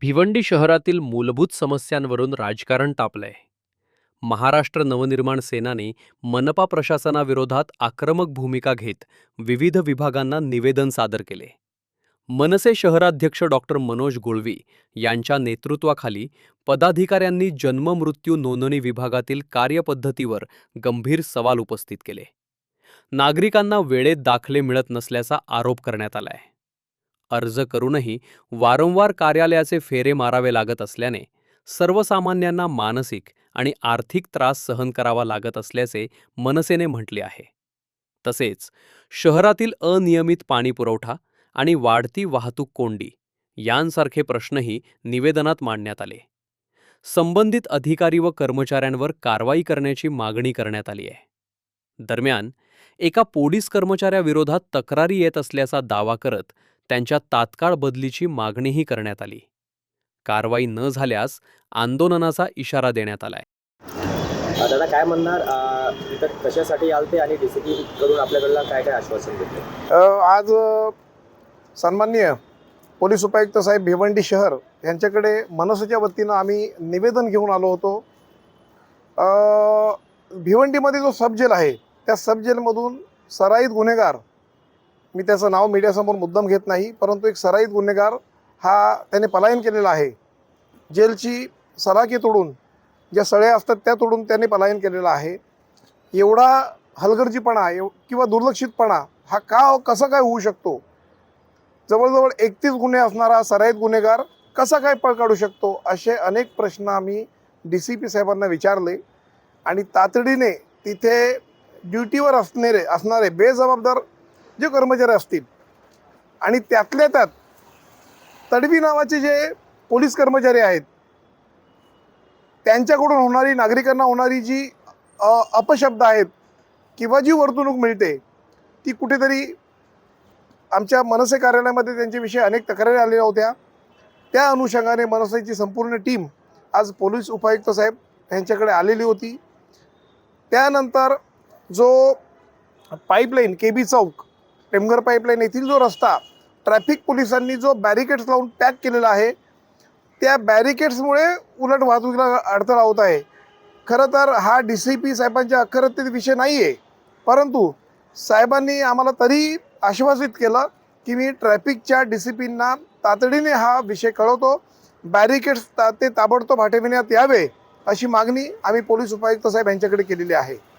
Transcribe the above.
भिवंडी शहरातील मूलभूत समस्यांवरून राजकारण तापलंय. महाराष्ट्र नवनिर्माण सेनाने मनपा प्रशासनाविरोधात आक्रमक भूमिका घेत विविध विभागांना निवेदन सादर केले. मनसे शहराध्यक्ष डॉक्टर मनोज गुळवी यांच्या नेतृत्वाखाली पदाधिकाऱ्यांनी जन्म-मृत्यू नोंदणी विभागातील कार्यपद्धतीवर गंभीर सवाल उपस्थित केले. नागरिकांना वेळेत दाखले मिळत नसल्याचा आरोप करण्यात आलाय. अर्ज करूनही वारंवार कार्यालयाचे फेरे मारावे लागत असल्याने सर्वसामान्यांना मानसिक आणि आर्थिक त्रास सहन करावा लागत असल्याचे मनसेने म्हटले आहे. तसेच शहरातील अनियमित पाणीपुरवठा आणि वाढती वाहतूक कोंडी यांसारखे प्रश्नही निवेदनात मांडण्यात आले. संबंधित अधिकारी व कर्मचाऱ्यांवर कारवाई करण्याची मागणी करण्यात आली आहे. दरम्यान एका पोलीस कर्मचाऱ्याविरोधात तक्रारी येत असल्याचा दावा करत त्यांच्या तात्काळ बदलीची मागणीही करण्यात आली. कारवाई न झाल्यास आंदोलनाचा इशारा देण्यात आलाय. दादा काय म्हणणार, इथं कशासाठी आलते आणि डीसीपी कडून आपल्याकडला काय काय आश्वासन घेतले? आज सन्माननीय पोलीस उपायुक्त साहेब भिवंडी शहर यांच्याकडे मनसेच्या वतीनं आम्ही निवेदन घेऊन आलो होतो. भिवंडीमध्ये जो सबजेल आहे त्या सबजेलमधून सराईत गुन्हेगार, मी त्याचं नाव मीडियासमोर मुद्दाम घेत नाही, परंतु एक सराईत गुन्हेगार हा त्याने पलायन केलेला आहे. जेलची सलाखी तोडून, ज्या सळ्या असतात त्या तोडून त्याने पलायन केलेला आहे. एवढा हलगर्जीपणा किंवा दुर्लक्षितपणा हा कसा काय होऊ शकतो? जवळजवळ 31 गुन्हे असणारा सराईत गुन्हेगार कसा काय पळ काढू शकतो? असे अनेक प्रश्न आम्ही DCP साहेबांना विचारले आणि तातडीने तिथे ड्युटीवर असणारे बेजबाबदार जे कर्मचारी असतील आणि त्यातल्या त्यात तडवी नावाचे जे पोलीस कर्मचारी आहेत त्यांच्याकडून होणारी, नागरिकांना होणारी जी अपशब्द आहेत किंवा जी वर्तणूक मिळते ती कुठेतरी आमच्या मनसे कार्यालयामध्ये त्यांच्याविषयी अनेक तक्रारी आलेल्या होत्या. त्या अनुषंगाने मनसेची संपूर्ण टीम आज पोलीस उपायुक्त साहेब यांच्याकडे आलेली होती. त्यानंतर जो पाईपलाईन KB चौक टेमघर पाईपलाईन येथील जो रस्ता ट्रॅफिक पोलिसांनी जो बॅरिकेड्स लावून पॅक केलेला आहे त्या बॅरिकेड्समुळे उलट वाहतुकीला अडथळा होत आहे. खरं तर हा DCP साहेबांच्या अखत्यारीत विषय नाही आहे, परंतु साहेबांनी आम्हाला तरी आश्वासित केलं की मी ट्रॅफिकच्या DCPंना तातडीने हा विषय कळवतो, बॅरिकेड्स ते ताबडतोब हटविण्यात यावे अशी मागणी आम्ही पोलीस उपायुक्त साहेब यांच्याकडे केलेली आहे.